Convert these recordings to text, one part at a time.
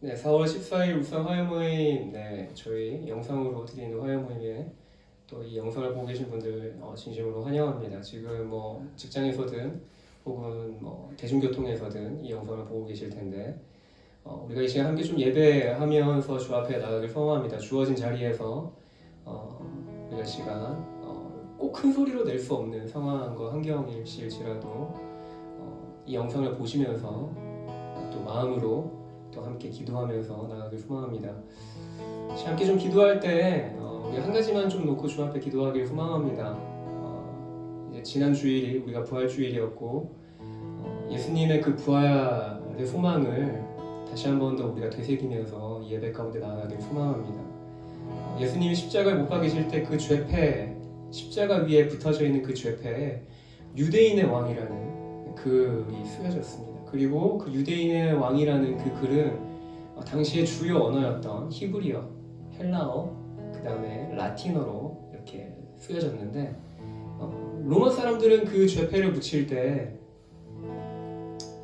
네, 4월 14일 울산 화요모임, 저희 영상으로 드리는 화요모임에 또 이 영상을 보고 계신 분들 진심으로 환영합니다. 지금 뭐 직장에서든 혹은 뭐 대중교통에서든 이 영상을 보고 계실 텐데 우리가 이 시간 함께 좀 예배하면서 주 앞에 나가길 소망합니다. 주어진 자리에서 우리가 이 시간 꼭 큰 소리로 낼 수 없는 상황과 환경일지라도 이 영상을 보시면서 또 마음으로 또 함께 기도하면서 나가길 소망합니다. 함께 좀 기도할 때 우리 한 가지만 좀 놓고 주 앞에 기도하길 소망합니다. 이제 지난 주일이 우리가 부활 주일이었고 예수님의 그 부활의 소망을 다시 한 번 더 우리가 되새기면서 예배 가운데 나아가길 소망합니다. 예수님이 십자가에 못 박이실 때 그 죄패, 십자가 위에 붙어져 있는 그 죄패에 유대인의 왕이라는 글이 쓰여졌습니다. 그리고 그 유대인의 왕이라는 그 글은 당시의 주요 언어였던 히브리어, 헬라어, 그 다음에 라틴어로 이렇게 쓰여졌는데 로마 사람들은 그 죄패를 붙일 때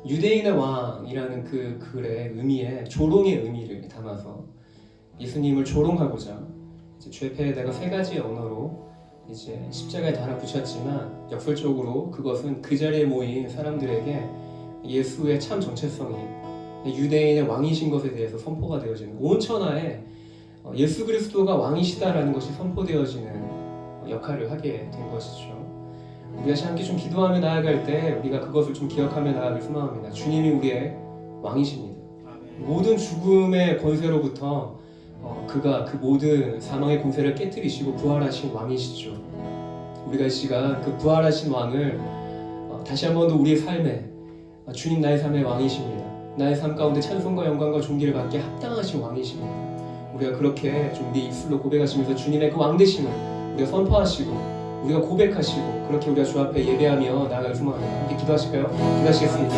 유대인의 왕이라는 그 글의 의미에 조롱의 의미를 담아서 예수님을 조롱하고자 이제 죄패에다가 세 가지 언어로 이제 십자가에 달아붙였지만 역설적으로 그것은 그 자리에 모인 사람들에게 예수의 참 정체성이 유대인의 왕이신 것에 대해서 선포가 되어지는, 온 천하에 예수 그리스도가 왕이시다라는 것이 선포되어지는 역할을 하게 된 것이죠. 우리가 함께 좀 기도하며 나아갈 때 우리가 그것을 좀 기억하며 나아가길 소망합니다. 주님이 우리의 왕이십니다. 모든 죽음의 권세로부터 그가 그 모든 사망의 권세를 깨뜨리시고 부활하신 왕이시죠. 우리가 이 시간 그 부활하신 왕을 다시 한 번 더 우리의 삶에 주님 나의 삶의 왕이십니다. 나의 삶 가운데 찬송과 영광과 존귀를 받게 합당하신 왕이십니다. 우리가 그렇게 좀 우리 입술로 고백하시면서 주님의 그 왕되심을 우리가 선포하시고 우리가 고백하시고 그렇게 우리가 주 앞에 예배하며 나아갈 소망합니다. 함께 기도하실까요? 기도하시겠습니다.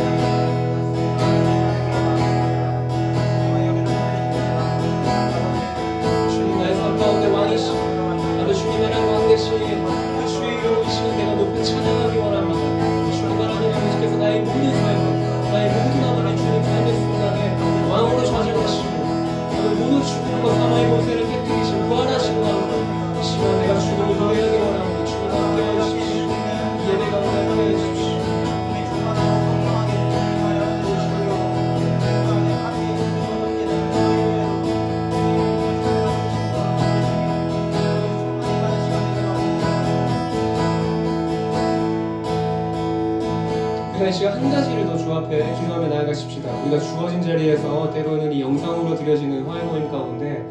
나의 모든 삶, 나의 모든 나머지 주님 삶의 순간에 왕으로 좌절하시고 모든 죽음과 사망의 권세를 깨뜨리시고 부활하신 왕으로 이 시간 내가 주님을 노래하기 원합니다. 주님 함께해 주십시오. 예배 가운데 함께해 주십시오. 이 시간 한 가지를 더 주 앞에 기도하며 나아가십시다. 우리가 주어진 자리에서 때로는 이 영상으로 드려지는 화요모임 가운데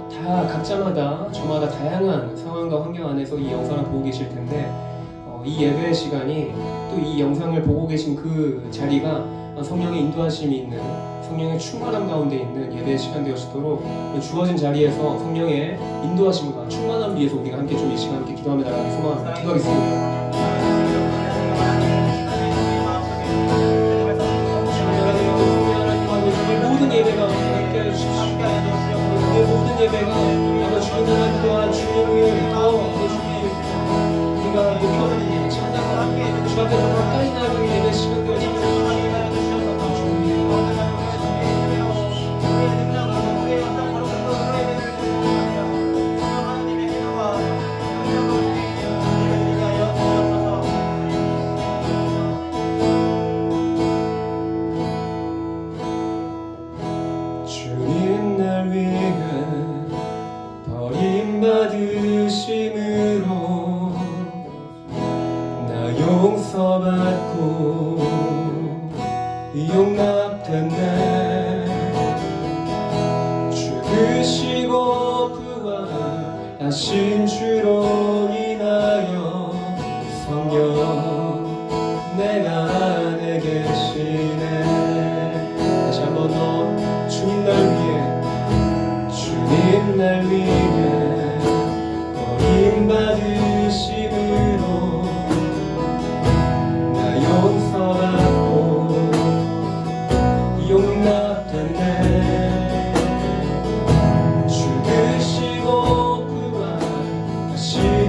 다 각자마다 저마다 다양한 상황과 환경 안에서 이 영상을 보고 계실 텐데 이 예배의 시간이 또 이 영상을 보고 계신 그 자리가 성령의 인도하심이 있는, 성령의 충만함 가운데 있는 예배의 시간 되어지도록 주어진 자리에서 성령의 인도하심과 충만함 위해서 우리가 함께 좀 이 시간 함께 기도하며 나아가기 소망합니다. 기도하겠습니다. 모든 예배가 함께해 주십시오. 우리의 모든 예배가 아마 주님을 또한 주님을 더 우리가 목표를 찾다가 주 앞에 더 가까이 나아가는 예배 시간 되어지면 받으심으로 나 용서받고 용납됐네. 죽으시고 부활하신 주로 인하여 성령 내가 안에 계시네. 다시 한 번 더 주님 날 위해, 주님 날 위해 받으심으로 나 용서받고 용납됐네. 죽으시고 부활하신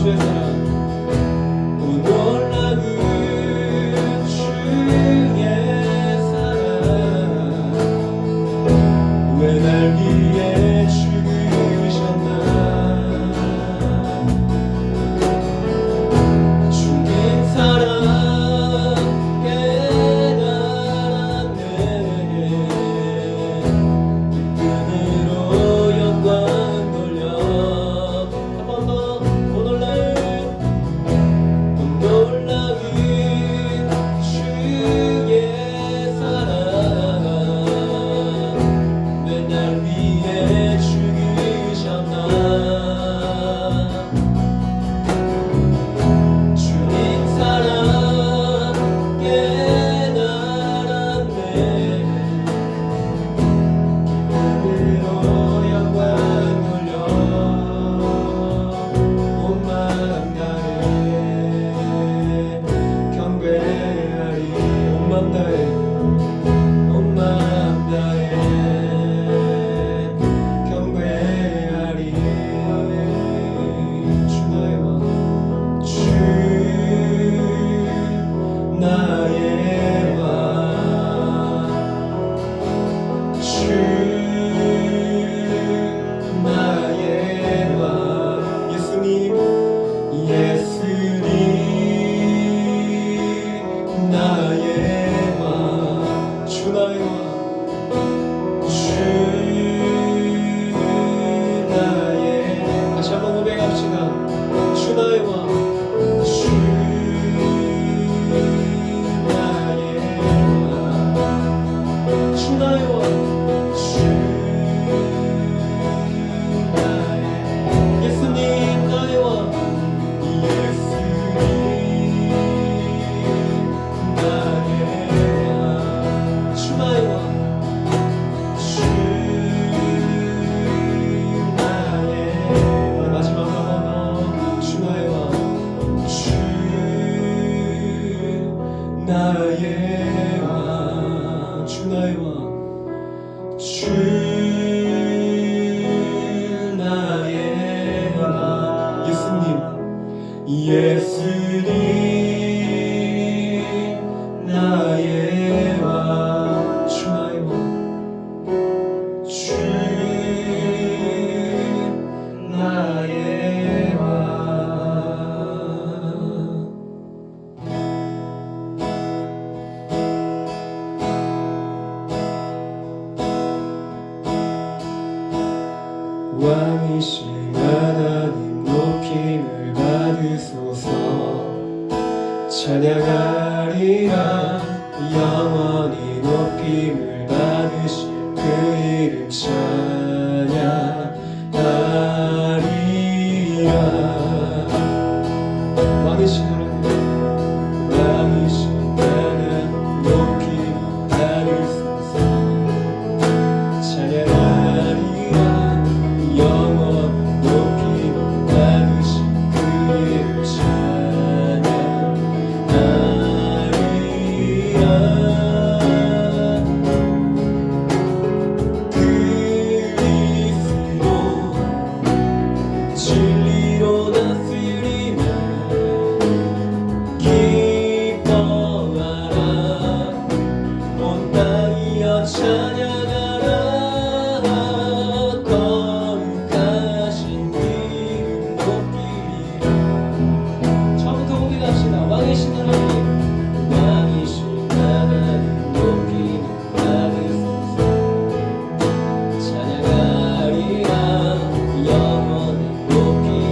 주의 사랑 오 놀라운 주의 사랑 왜 날 위해 죽으셨나 주님 사랑 깨달았네 기쁨으로 영광 돌려 한 번 더 오 놀라운 주의 사랑 왜 날 위해 죽으셨나 주님 사랑 깨달았네 기쁨으로 영광 돌려 온 마음 다해 경배하리 온 마음 다해 온 마음 다해 경배하리 주 나의 왕 주 나의 왕 주 나의 왕 예수님 예수님 나의 왕 주 나의 왕 주 나의 다시 한번 고백합시다 주 나의 왕 주 나의 왕 주 나의 왕 주 나의 예수님 나의 왕 예수님 나의 왕 주 나의 왕 주 나의 마지막 한번 주 나의 왕 주 나의 왕 주 나의 왕 주 나의 왕 예수님 예수님 나의 왕 주 나의 왕 주 나의 왕 왕이신 하나님 높임을 받으소서 찬양하리라 영원히 높임을 받으실 그 이름 찬양하리라 왕이신 하나님 왕이신 하나님 높임을 받으소서 찬양하리라 영원 높이 받으신 그 이름 찬양하리라 그리스도 진리로 다스리며 기뻐하라 온 땅이여 찬양하라 거룩하신 이름 높이리라 처음부터 공개합시다 왕이신 하나님 왕이신 하나님 높이는 받으소서 찬양하리라 영원히 높이는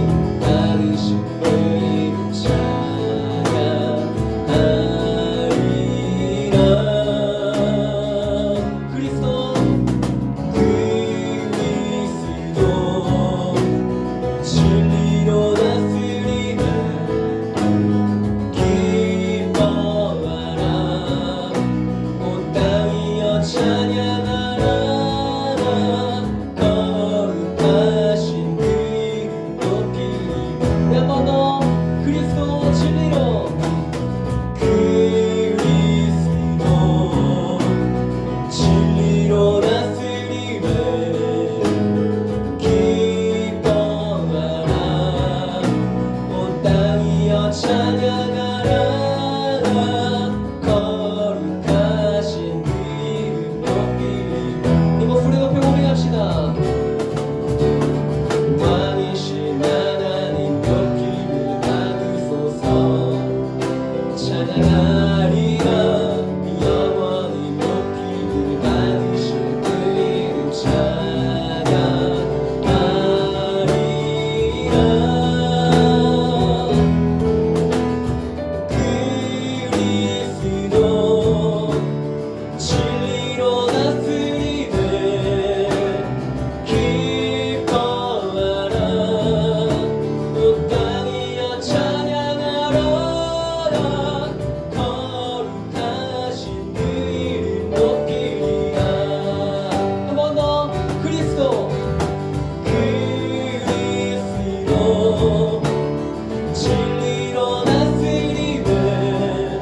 진리로 다스리네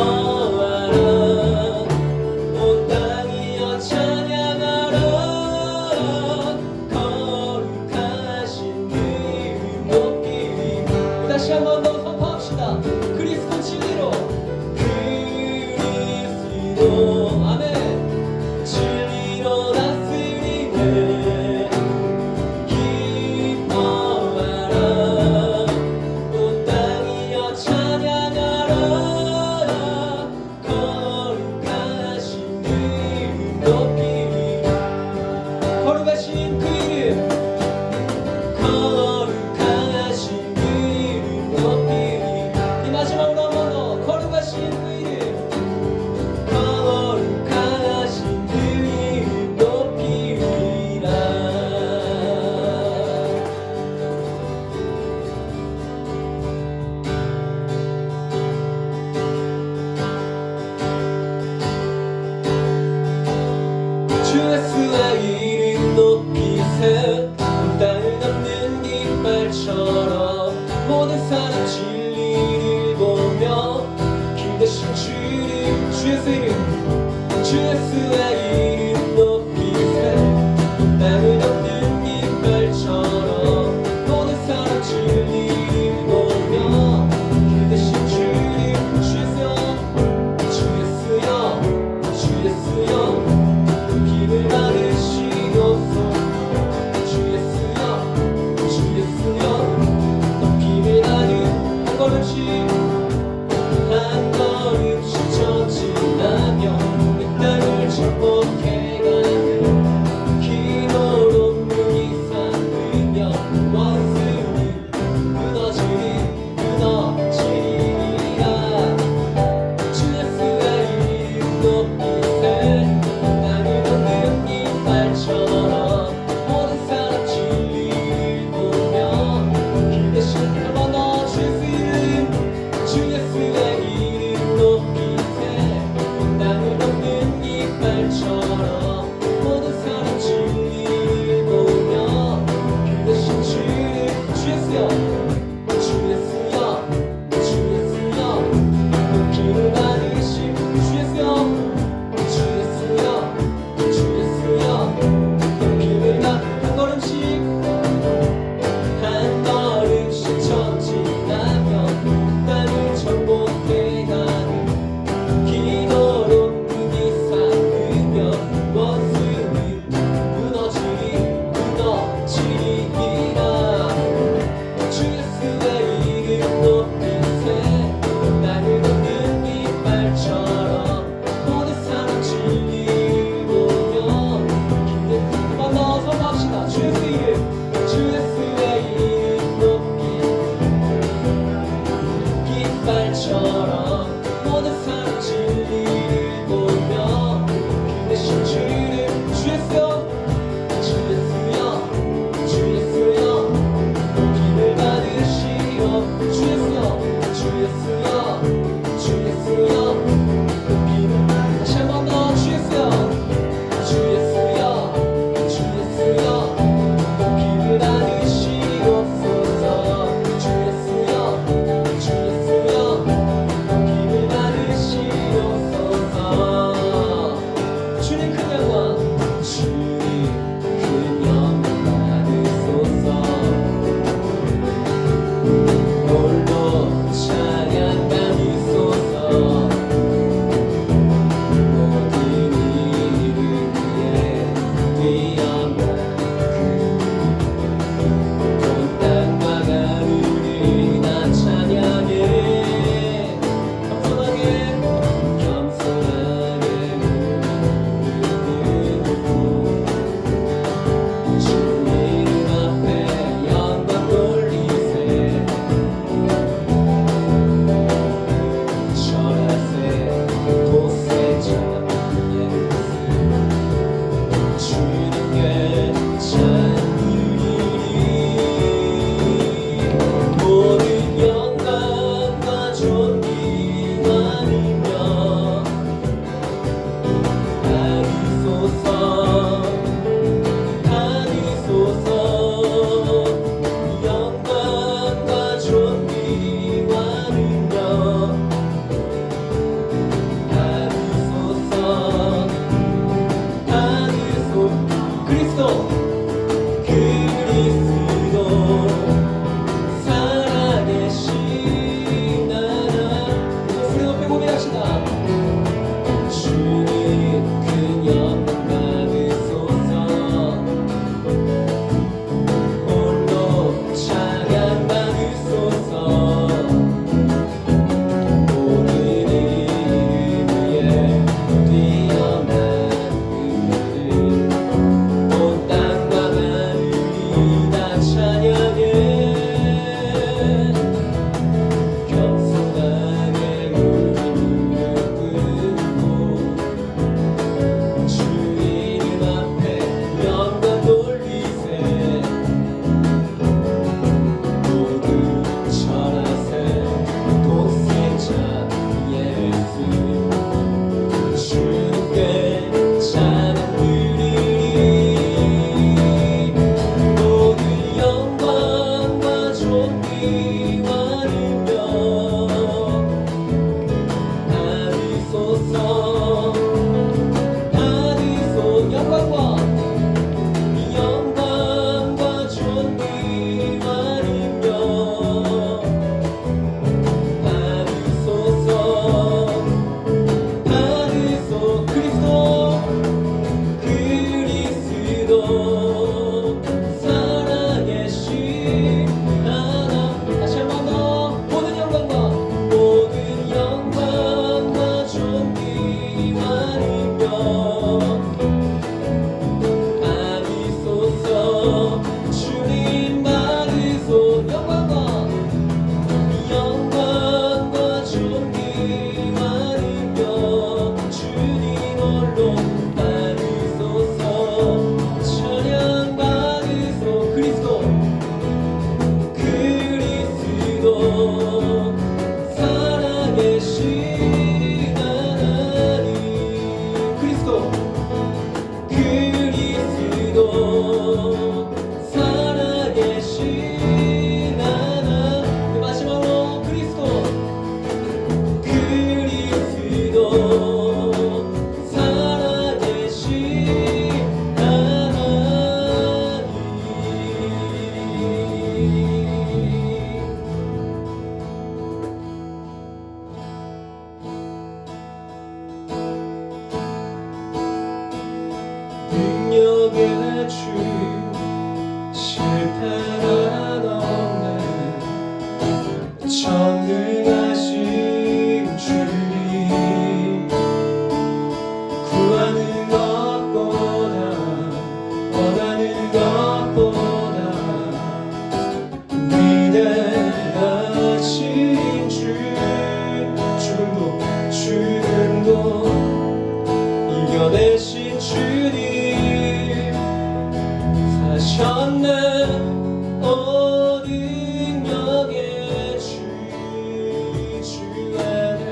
기뻐하라 온 땅이여 찬양하라 거룩하신 그 높이 다시 한 번 더 선포합시다. 그리스도 진리로 아멘. 진리로 다스리네 기뻐하라 때란 없네 전능하신 주님 구하는 것보다 원하는 것보다 위대하신 주 죽음도 이겨내신 주님 사셨네 오 능력의 주 안에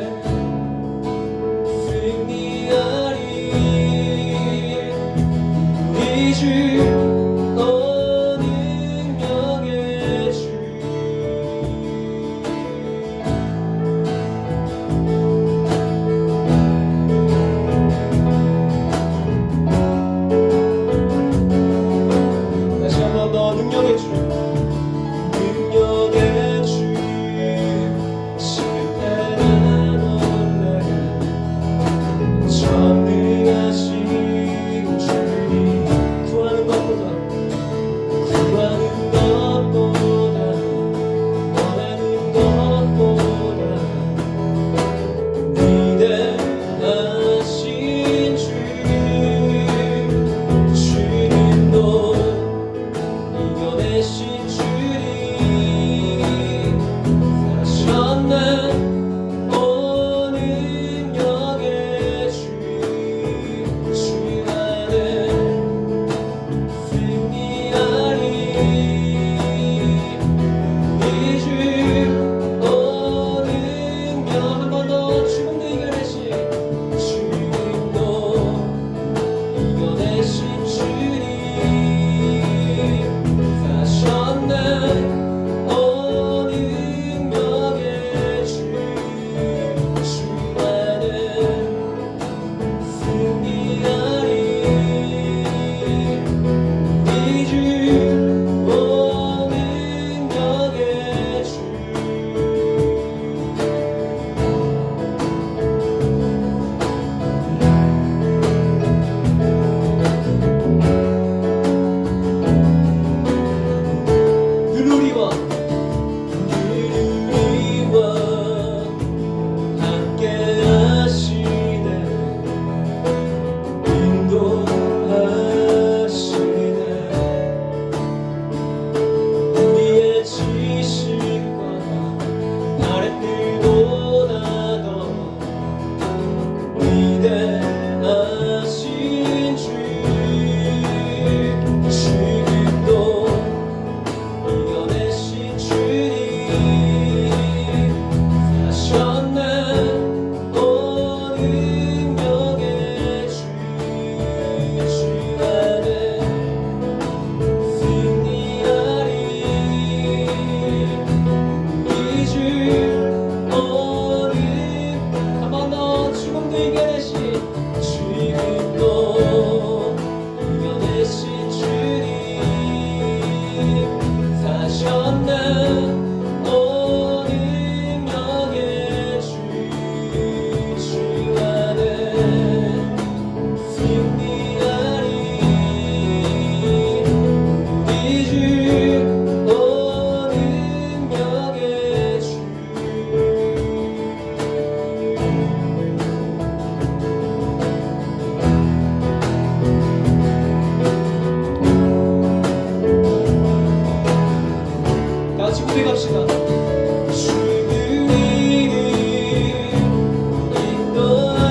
승리하리 우리 주 오 능력의 주 다시 한번 더 능력의 주 능력의 주 실패는 없네 전능하신 주님 구하는 것보다 원하는 것보다 위대하신 주 주님도 이겨내신 주님 사셨네 오 능력의 주 안에 승리하리 우리 주 오 능력 한 번 더 죽음도 이겨내신 주님도 이겨내신 주님 사셨네 오 능력의 주 안에 승리하리 우리 주 오 능력의 주 늘 우리와 함께 하시네 인도하시네 우리의 지식과 바램들보다 더 위대하신 주 주님도 이겨내신 주님 사셨네 오 능력의 주 안에 승리하리 우리 주 오 한 번 더 죽음도 이겨내신 주님도 이겨내신 주님 사셨네 오 능력의 주 안에 승리하리 우리 주 오 능력의 주 다 같이 고백합시다. 주를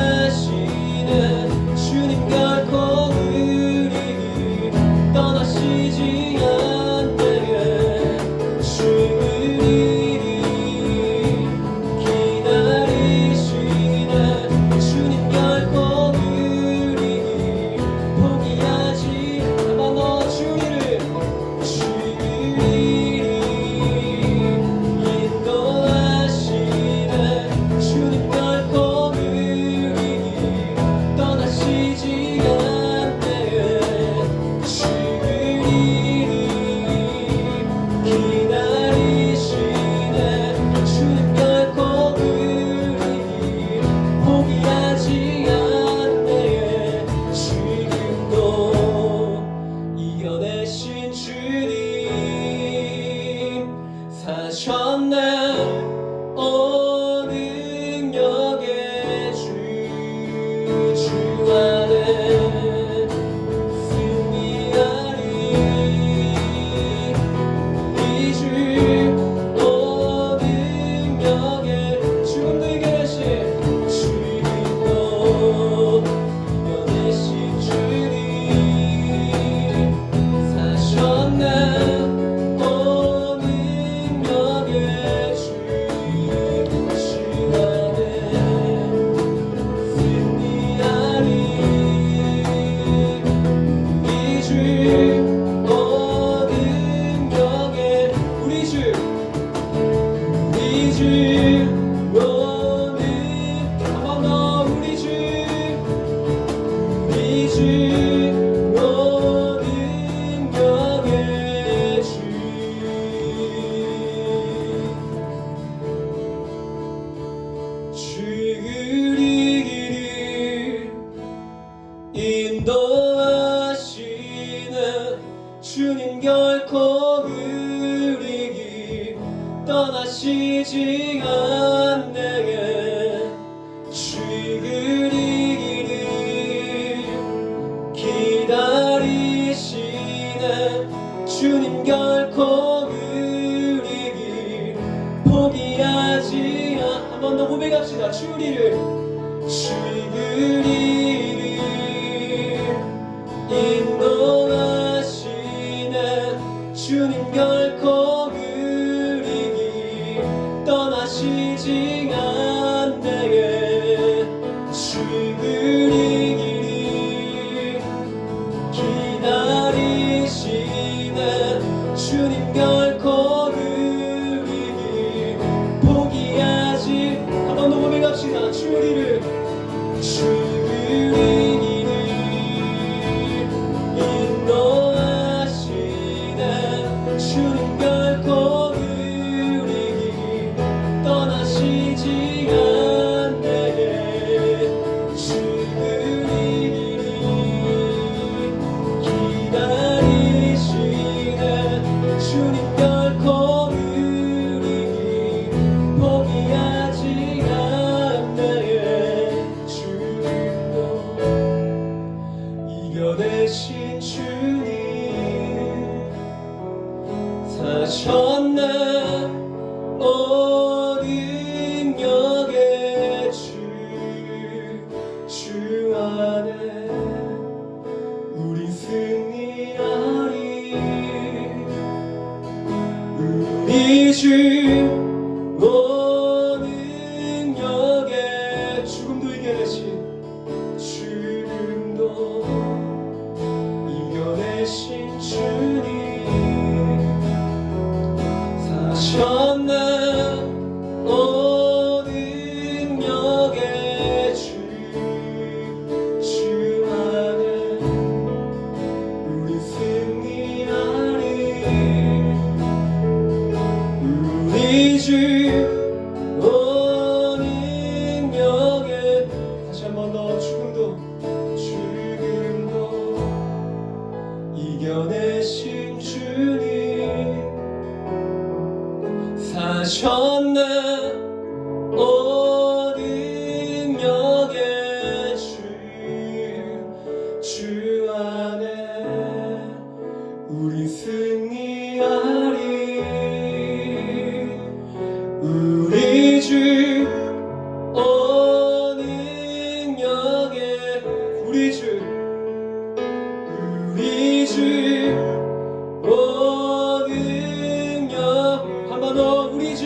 인도하시네 주님 결코 우리 떠나시지 않네 주를 기다리시네 주님 결코 우리 포기하지 한번 더 주를 떠나시지 않네. 주의 길 이기를 기다리시네. 주님 결코 우리 길 포기하지 않. 한 번 더 고백합시다. 주리를 인도하시네. 주님 결코 우리 길 떠나시지 않네. 주의 길 기다리시네. 주님 결코 우리 길 포기하지. 한 번 더 고백합시다. 주리를 인도하시네. 주님 결코 우리 길 떠나시지 않네. 주의 기다리시네. 주님 결코 우리 길 포기하지 않네. 주님도 이겨내신 주님 사셨네. 어린 영의 주 안에 우리 승리하리. 우리 주 능력의 죽음도 이겨내신 죽음도 이겨내신 주님 사셨네. 능력의 주 안에 우리 승리하리. 우리 주 능력의 다시 한 번 더 죽음도 이겨내신 주님 사셨네. 능력의 주 안에 우리 승리하리. 우리 주 능력의 우리 주 능력 한 번 더. 우리 주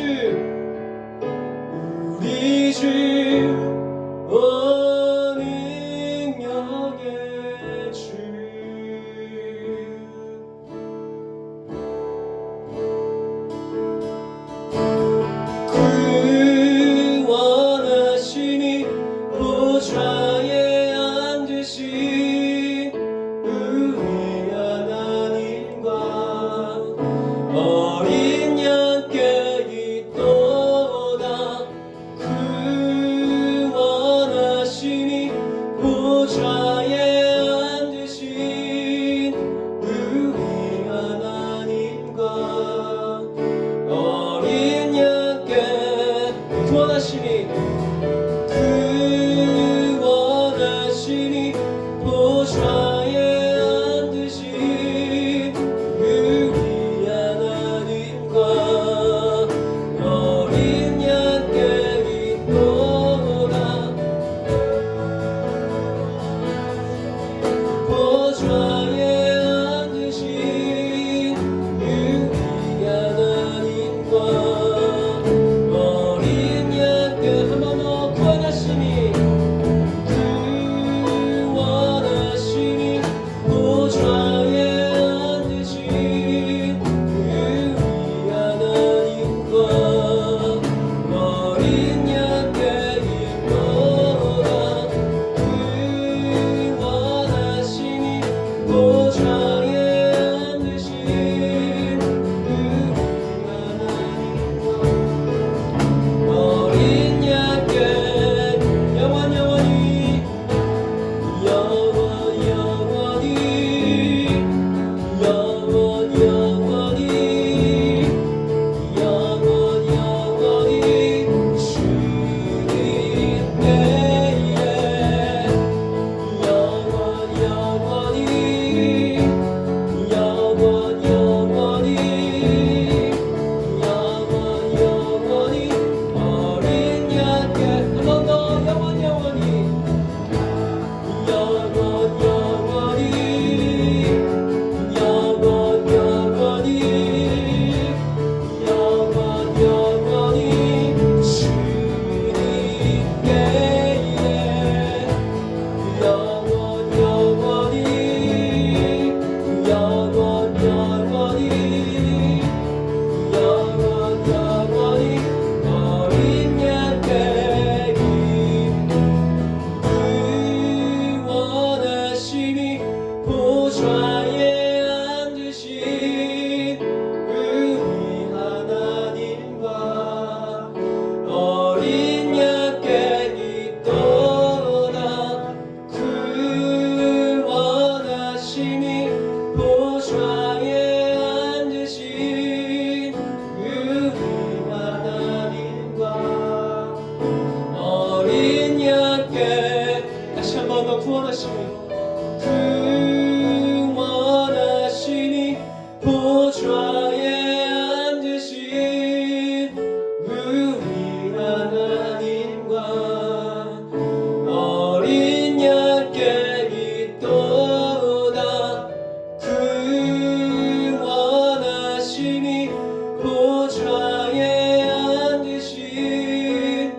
보좌에 앉으신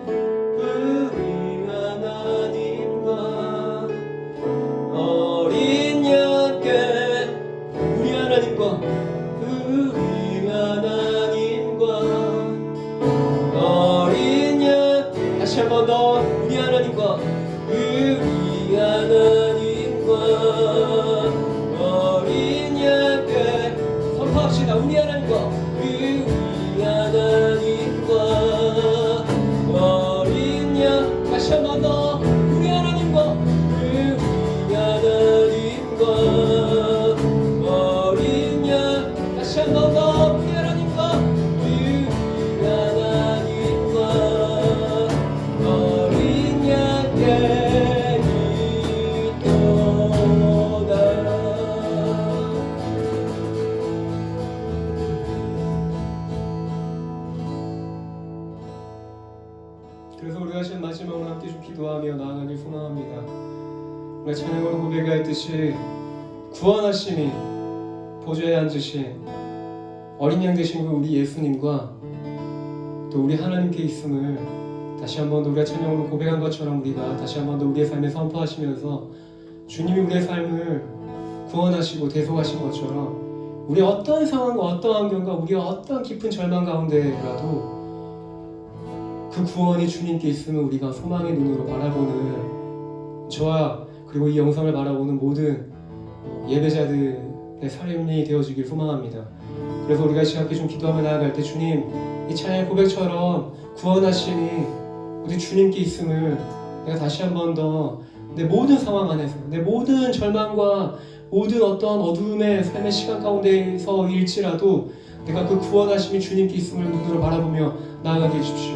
우리 하나님과 어린 양께 우리 하나님과 어린 양 다시 한 번 더 우리 하나님과 어린 양께 선포합시다. 우리 하나님과 어린 양 다시 한 번 더 우리 하나님과 어린 양 다시 한 번 더 우리 하나님과 어린 양께 있도다. 그래서 우리가 지금 마지막으로 함께 좀 기도하며 나아가길 소망합니다. 우리가 찬양으로 고백하였듯이 구원하심이 보좌에 앉으신 어린 양 되신 그 우리 예수님과 또 우리 하나님께 있음을 다시 한 번 더 우리가 찬양으로 고백한 것처럼 우리가 다시 한 번 더 우리의 삶에 선포하시면서 주님이 우리의 삶을 구원하시고 대속하신 것처럼 우리 어떤 상황과 어떤 환경과 우리가 어떤 깊은 절망 가운데라도 그 구원이 주님께 있으면 우리가 소망의 눈으로 바라보는 저와 그리고 이 영상을 바라보는 모든 예배자들의 삶이 되어지길 소망합니다. 그래서 우리가 시작해 좀 기도하며 나아갈 때 주님 이 찬양의 고백처럼 구원하심이 우리 주님께 있음을 내가 다시 한 번 더 내 모든 상황 안에서 내 모든 절망과 모든 어떤 어두움의 삶의 시간 가운데서일지라도 내가 그 구원하심이 주님께 있음을 눈으로 바라보며 나아가게 해주십시오.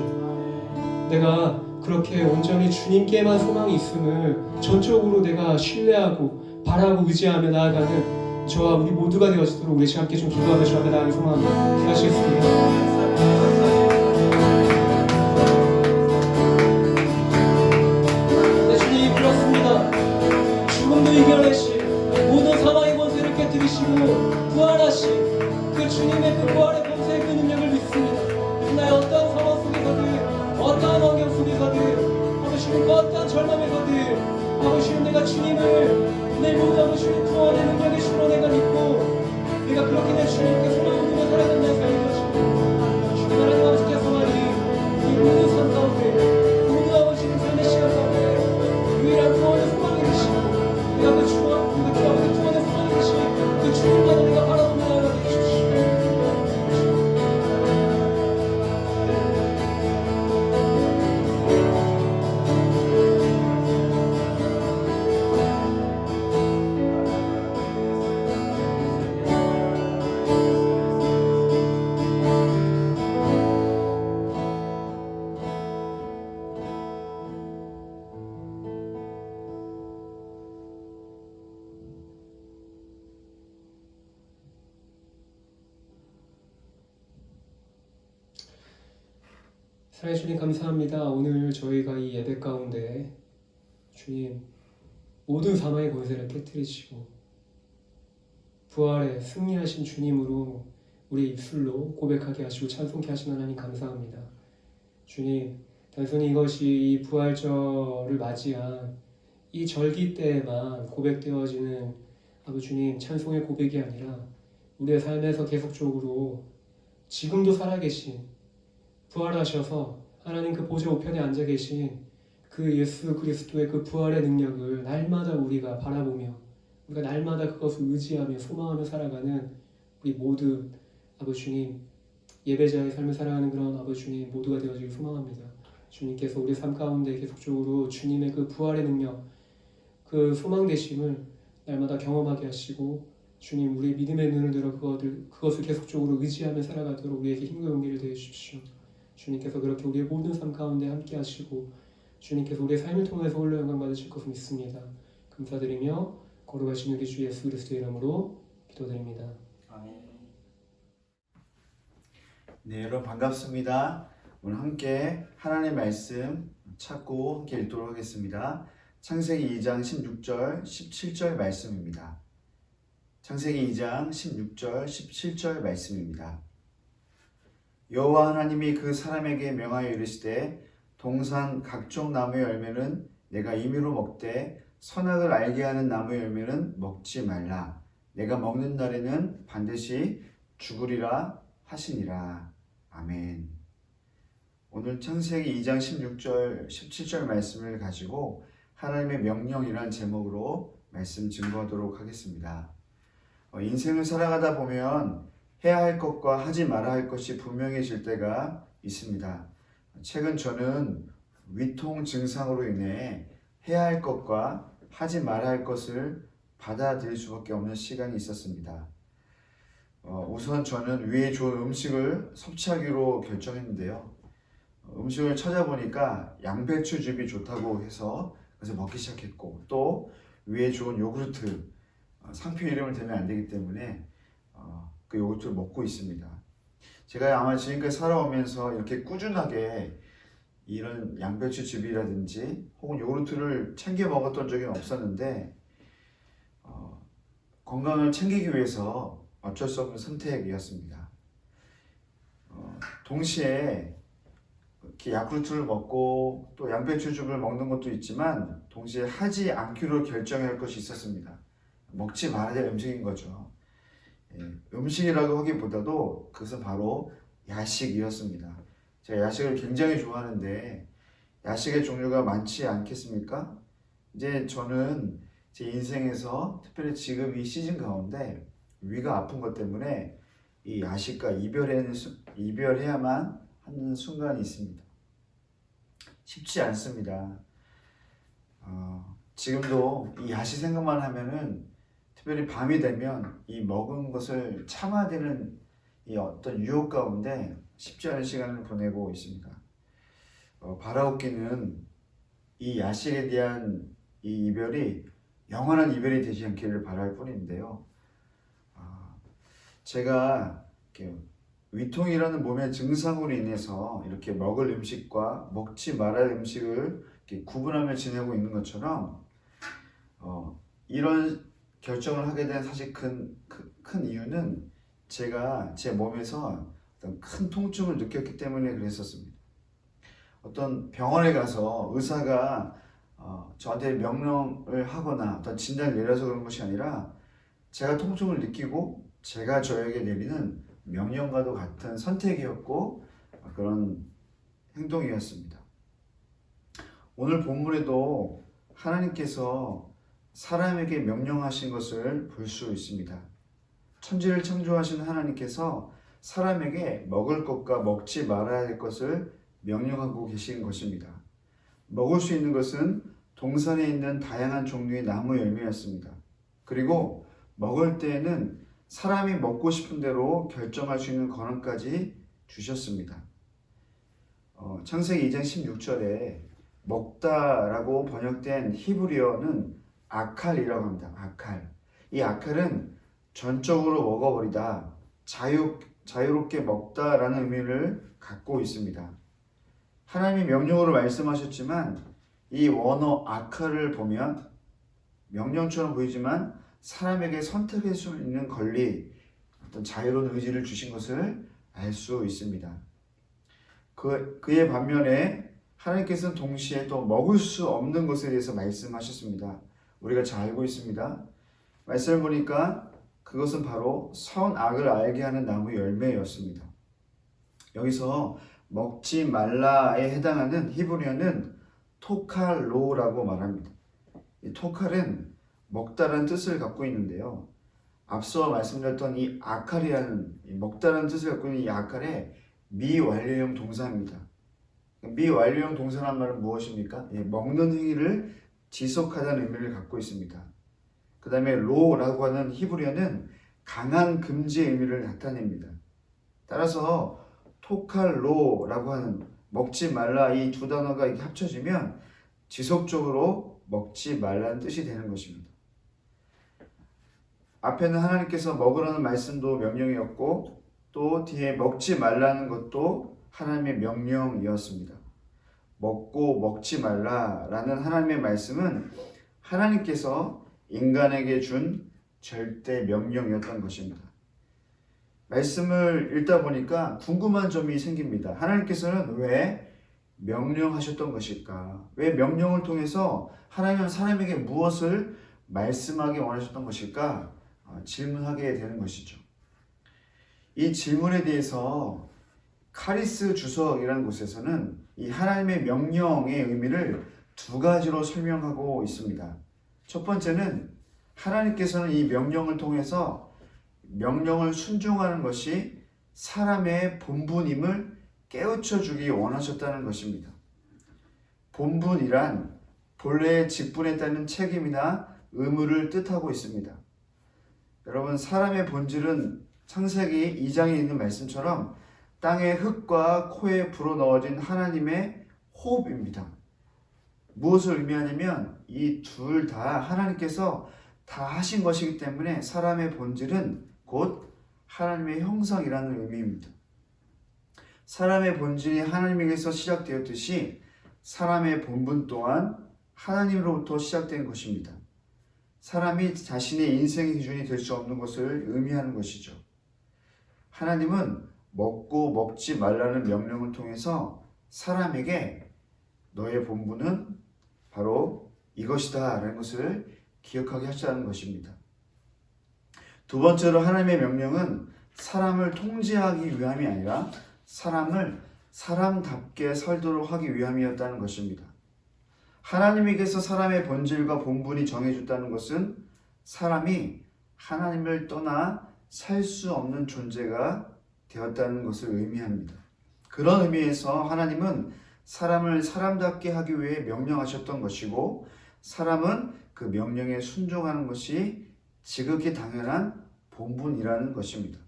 내가 그렇게 온전히 주님께만 소망이 있음을 전적으로 내가 신뢰하고 바라고 의지하며 나아가는 저와 우리 모두가 되어지도록 우리 함께 좀 기도하며 주 앞에 나아가기 소망합니다. 기도하시겠습니다. 네, 주님 그렇습니다. 죽음도 이겨내신 모든 사망의 권세를 깨뜨리시고 부활하신 그 주님의 그 부활의 권세의 그 능력을 믿습니다. 나의 어떠한 상황 속에서든 어떠한 환경 속에서든 아버지님 그 어떠한 절망에서든 아버지님 내가 주님을 내 모든 아버지님 구원의 능력의 주로 내가 믿고 내가 그렇게 내 주님께 소망을 두며 살아가는 내 삶이 되시고 주님 하나님 아버지께서 말이 이 모든 삶 가운데 모든 아버지님 삶의 시간 가운데 유일한 구원의 소망이 되시고 내가 그 주와 그 아버지 구원의 소망이 되시니 그 주님만을 내가 바라보며 나아가게 해주십시오. 사랑해 주님 감사합니다. 오늘 저희가 이 예배 가운데 주님 모든 사망의 권세를 깨뜨리시고 부활에 승리하신 주님으로 우리 입술로 고백하게 하시고 찬송케 하신 하나님 감사합니다. 주님 단순히 이것이 이 부활절을 맞이한 이 절기 때에만 고백되어지는 아버지 주님 찬송의 고백이 아니라 우리의 삶에서 계속적으로 지금도 살아계신 부활하셔서 하나님 그 보좌 우편에 앉아 계신 그 예수 그리스도의 그 부활의 능력을 날마다 우리가 바라보며 우리가 날마다 그것을 의지하며 소망하며 살아가는 우리 모두 아버지 주님 예배자의 삶을 살아가는 그런 아버지 주님 모두가 되어지길 소망합니다. 주님께서 우리 삶 가운데 계속적으로 주님의 그 부활의 능력 그 소망 되심을 날마다 경험하게 하시고 주님 우리의 믿음의 눈을 들어 그것을 계속적으로 의지하며 살아가도록 우리에게 힘과 용기를 더해 주십시오. 주님께서 그렇게 우리의 모든 삶 가운데 함께 하시고 주님께서 우리의 삶을 통해서 홀로 영광 받으실 것을 믿습니다. 감사드리며 거룩하신 우리 주 예수 그리스도의 이름으로 기도드립니다. 아멘. 네, 여러분 반갑습니다. 오늘 함께 하나님의 말씀 찾고 함께 읽도록 하겠습니다. 창세기 2장 16절 17절 말씀입니다. 창세기 2장 16절 17절 말씀입니다. 여호와 하나님이 그 사람에게 명하여 이르시되 동산 각종 나무의 열매는 내가 임의로 먹되 선악을 알게 하는 나무의 열매는 먹지 말라. 내가 먹는 날에는 반드시 죽으리라 하시니라. 아멘. 오늘 창세기 2장 16절, 17절 말씀을 가지고 하나님의 명령이란 제목으로 말씀 증거하도록 하겠습니다. 인생을 살아가다 보면 해야 할 것과 하지 말아야 할 것이 분명해질 때가 있습니다. 최근 저는 위통 증상으로 인해 해야 할 것과 하지 말아야 할 것을 받아들일 수밖에 없는 시간이 있었습니다. 우선 저는 위에 좋은 음식을 섭취하기로 결정했는데요. 음식을 찾아보니까 양배추즙이 좋다고 해서 그래서 먹기 시작했고, 또 위에 좋은 요구르트, 상표 이름을 대면 안 되기 때문에 그 요구르트를 먹고 있습니다. 제가 아마 지금까지 살아오면서 이렇게 꾸준하게 이런 양배추즙이라든지 혹은 요구르트를 챙겨 먹었던 적이 없었는데 건강을 챙기기 위해서 어쩔 수 없는 선택이었습니다. 동시에 이렇게 야쿠르트를 먹고 또 양배추즙을 먹는 것도 있지만 동시에 하지 않기로 결정할 것이 있었습니다. 먹지 말아야 될 음식인 거죠. 음식이라고 하기보다도 그것은 바로 야식이었습니다. 제가 야식을 굉장히 좋아하는데 야식의 종류가 많지 않겠습니까? 이제 저는 제 인생에서 특별히 지금 이 시즌 가운데 위가 아픈 것 때문에 이 야식과 이별해야만 하는 순간이 있습니다. 쉽지 않습니다. 지금도 이 야식 생각만 하면은 특별히 밤이 되면 이 먹은 것을 참아야 되는 이 어떤 유혹 가운데 쉽지 않은 시간을 보내고 있습니다. 바라옵기는 이 야식에 대한 이 이별이 영원한 이별이 되지 않기를 바랄 뿐인데요. 제가 이렇게 위통이라는 몸의 증상으로 인해서 이렇게 먹을 음식과 먹지 말아야 할 음식을 이렇게 구분하며 지내고 있는 것처럼 이런 결정을 하게 된 사실 큰 이유는 제가 제 몸에서 어떤 큰 통증을 느꼈기 때문에 그랬었습니다. 어떤 병원에 가서 의사가 저한테 명령을 하거나 어떤 진단을 내려서 그런 것이 아니라 제가 통증을 느끼고 제가 저에게 내리는 명령과도 같은 선택이었고 그런 행동이었습니다. 오늘 본문에도 하나님께서 사람에게 명령하신 것을 볼 수 있습니다. 천지를 창조하신 하나님께서 사람에게 먹을 것과 먹지 말아야 할 것을 명령하고 계신 것입니다. 먹을 수 있는 것은 동산에 있는 다양한 종류의 나무 열매였습니다. 그리고 먹을 때에는 사람이 먹고 싶은 대로 결정할 수 있는 권한까지 주셨습니다. 창세기 2장 16절에 먹다라고 번역된 히브리어는 아칼이라고 합니다. 아칼. 이 아칼은 전적으로 먹어버리다, 자유롭게 먹다라는 의미를 갖고 있습니다. 하나님이 명령으로 말씀하셨지만 이 원어 아칼을 보면 명령처럼 보이지만 사람에게 선택할 수 있는 권리, 어떤 자유로운 의지를 주신 것을 알 수 있습니다. 그의 반면에 하나님께서는 동시에 또 먹을 수 없는 것에 대해서 말씀하셨습니다. 우리가 잘 알고 있습니다. 말씀을 보니까 그것은 바로 선악을 알게 하는 나무 열매였습니다. 여기서 먹지 말라에 해당하는 히브리어는 토칼로라고 말합니다. 이 토칼은 먹다라는 뜻을 갖고 있는데요. 앞서 말씀드렸던 이 아칼이라는 먹다라는 뜻을 갖고 있는 이 아칼의 미완료형 동사입니다. 미완료형 동사란 말은 무엇입니까? 먹는 행위를 지속하다는 의미를 갖고 있습니다. 그 다음에 로라고 하는 히브리어는 강한 금지의 의미를 나타냅니다. 따라서 토칼로라고 하는 먹지 말라 이 두 단어가 이렇게 합쳐지면 지속적으로 먹지 말라는 뜻이 되는 것입니다. 앞에는 하나님께서 먹으라는 말씀도 명령이었고 또 뒤에 먹지 말라는 것도 하나님의 명령이었습니다. 먹고 먹지 말라라는 하나님의 말씀은 하나님께서 인간에게 준 절대 명령이었던 것입니다. 말씀을 읽다 보니까 궁금한 점이 생깁니다. 하나님께서는 왜 명령하셨던 것일까? 왜 명령을 통해서 하나님은 사람에게 무엇을 말씀하기 원하셨던 것일까? 질문하게 되는 것이죠. 이 질문에 대해서 카리스 주석이라는 곳에서는 이 하나님의 명령의 의미를 두 가지로 설명하고 있습니다. 첫 번째는 하나님께서는 이 명령을 통해서 명령을 순종하는 것이 사람의 본분임을 깨우쳐 주기 원하셨다는 것입니다. 본분이란 본래의 직분에 따른 책임이나 의무를 뜻하고 있습니다. 여러분, 사람의 본질은 창세기 2장에 있는 말씀처럼 땅의 흙과 코에 불어넣어진 하나님의 호흡입니다. 무엇을 의미하냐면 이 둘 다 하나님께서 다 하신 것이기 때문에 사람의 본질은 곧 하나님의 형상이라는 의미입니다. 사람의 본질이 하나님에게서 시작되었듯이 사람의 본분 또한 하나님으로부터 시작된 것입니다. 사람이 자신의 인생의 기준이 될 수 없는 것을 의미하는 것이죠. 하나님은 먹고 먹지 말라는 명령을 통해서 사람에게 너의 본분은 바로 이것이다 라는 것을 기억하게 하시라는 것입니다. 두 번째로 하나님의 명령은 사람을 통제하기 위함이 아니라 사람을 사람답게 살도록 하기 위함이었다는 것입니다. 하나님에게서 사람의 본질과 본분이 정해졌다는 것은 사람이 하나님을 떠나 살 수 없는 존재가 되었다는 것을 의미합니다. 그런 의미에서 하나님은 사람을 사람답게 하기 위해 명령하셨던 것이고 사람은 그 명령에 순종하는 것이 지극히 당연한 본분이라는 것입니다.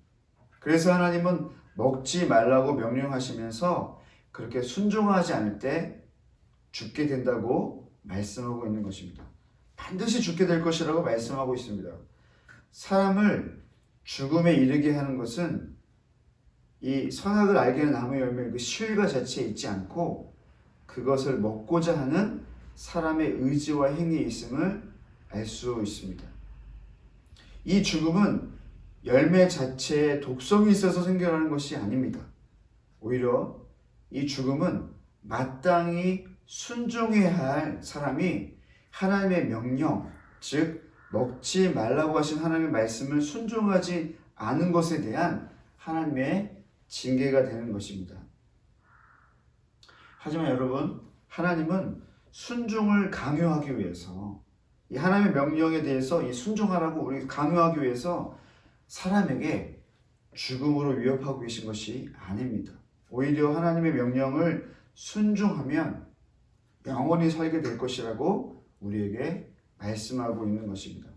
그래서 하나님은 먹지 말라고 명령하시면서 그렇게 순종하지 않을 때 죽게 된다고 말씀하고 있는 것입니다. 반드시 죽게 될 것이라고 말씀하고 있습니다. 사람을 죽음에 이르게 하는 것은 이 선악을 알게 하는 나무의 열매 그 실과 자체에 있지 않고 그것을 먹고자 하는 사람의 의지와 행위에 있음을 알 수 있습니다. 이 죽음은 열매 자체에 독성이 있어서 생겨나는 것이 아닙니다. 오히려 이 죽음은 마땅히 순종해야 할 사람이 하나님의 명령, 즉 먹지 말라고 하신 하나님의 말씀을 순종하지 않은 것에 대한 하나님의 징계가 되는 것입니다. 하지만 여러분, 하나님은 순종을 강요하기 위해서 이 하나님의 명령에 대해서 이 순종하라고 우리 강요하기 위해서 사람에게 죽음으로 위협하고 계신 것이 아닙니다. 오히려 하나님의 명령을 순종하면 영원히 살게 될 것이라고 우리에게 말씀하고 있는 것입니다.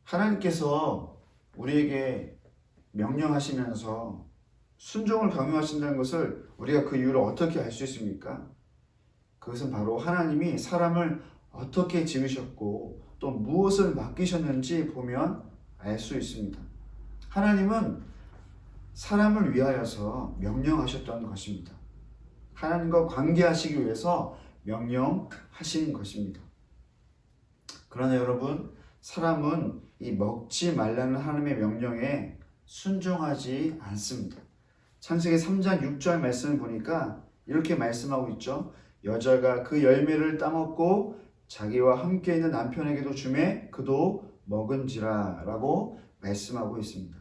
하나님께서 우리에게 명령하시면서 순종을 강요하신다는 것을 우리가 그 이유를 어떻게 알 수 있습니까? 그것은 바로 하나님이 사람을 어떻게 지으셨고 또 무엇을 맡기셨는지 보면 알 수 있습니다. 하나님은 사람을 위하여서 명령하셨던 것입니다. 하나님과 관계하시기 위해서 명령하신 것입니다. 그러나 여러분, 사람은 이 먹지 말라는 하나님의 명령에 순종하지 않습니다. 창세기 3장 6절 말씀을 보니까 이렇게 말씀하고 있죠. 여자가 그 열매를 따먹고 자기와 함께 있는 남편에게도 주매 그도 먹은지라 라고 말씀하고 있습니다.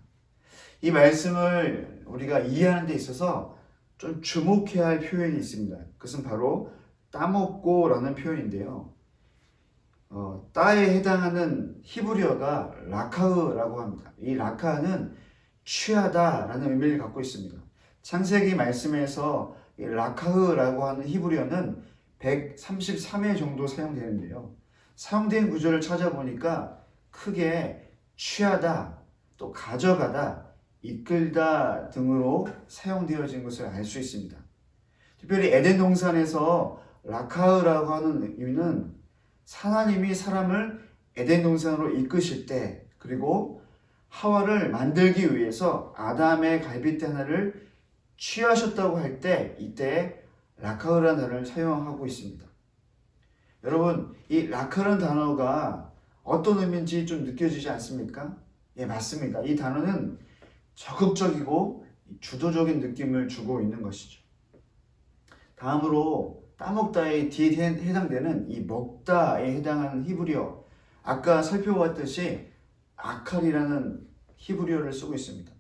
이 말씀을 우리가 이해하는 데 있어서 좀 주목해야 할 표현이 있습니다. 그것은 바로 따먹고 라는 표현인데요. 따에 해당하는 히브리어가 라카흐라고 합니다. 이 라카흐는 취하다 라는 의미를 갖고 있습니다. 창세기 말씀에서 이 라카흐라고 하는 히브리어는 133회 정도 사용되는데요. 사용된 구절을 찾아보니까 크게 취하다, 또 가져가다, 이끌다 등으로 사용되어진 것을 알 수 있습니다. 특별히 에덴 동산에서 라카흐라고 하는 의미는 하나님이 사람을 에덴 동산으로 이끄실 때, 그리고 하와를 만들기 위해서 아담의 갈빗대 하나를 취하셨다고 할 때, 이때 라카흐라는 단어를 사용하고 있습니다. 여러분, 이 라카흐라는 단어가 어떤 의미인지 좀 느껴지지 않습니까? 예, 맞습니다. 이 단어는 적극적이고 주도적인 느낌을 주고 있는 것이죠. 다음으로 따먹다의 뒤에 해당되는 이 먹다에 해당하는 히브리어, 아까 살펴봤듯이 아칼이라는 히브리어를 쓰고 있습니다.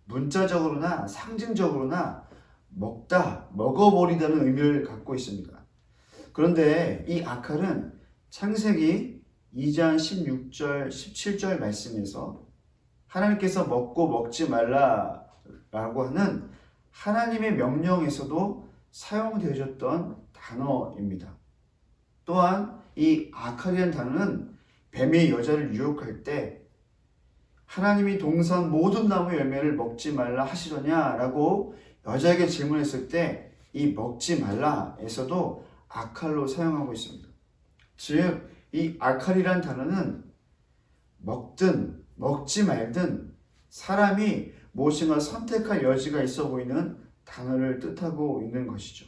문자적으로나 상징적으로나 먹다, 먹어버리다는 의미를 갖고 있습니다. 그런데 이 아칼은 창세기 2장 16절, 17절 말씀에서 하나님께서 먹고 먹지 말라라고 하는 하나님의 명령에서도 사용되어졌던 단어입니다. 또한 이 아칼이라는 단어는 뱀이 여자를 유혹할 때 하나님이 동산 모든 나무 열매를 먹지 말라 하시더냐라고 여자에게 질문했을 때 이 먹지 말라에서도 아칼로 사용하고 있습니다. 즉, 이 아칼이란 단어는 먹든 먹지 말든 사람이 무엇인가 선택할 여지가 있어 보이는 단어를 뜻하고 있는 것이죠.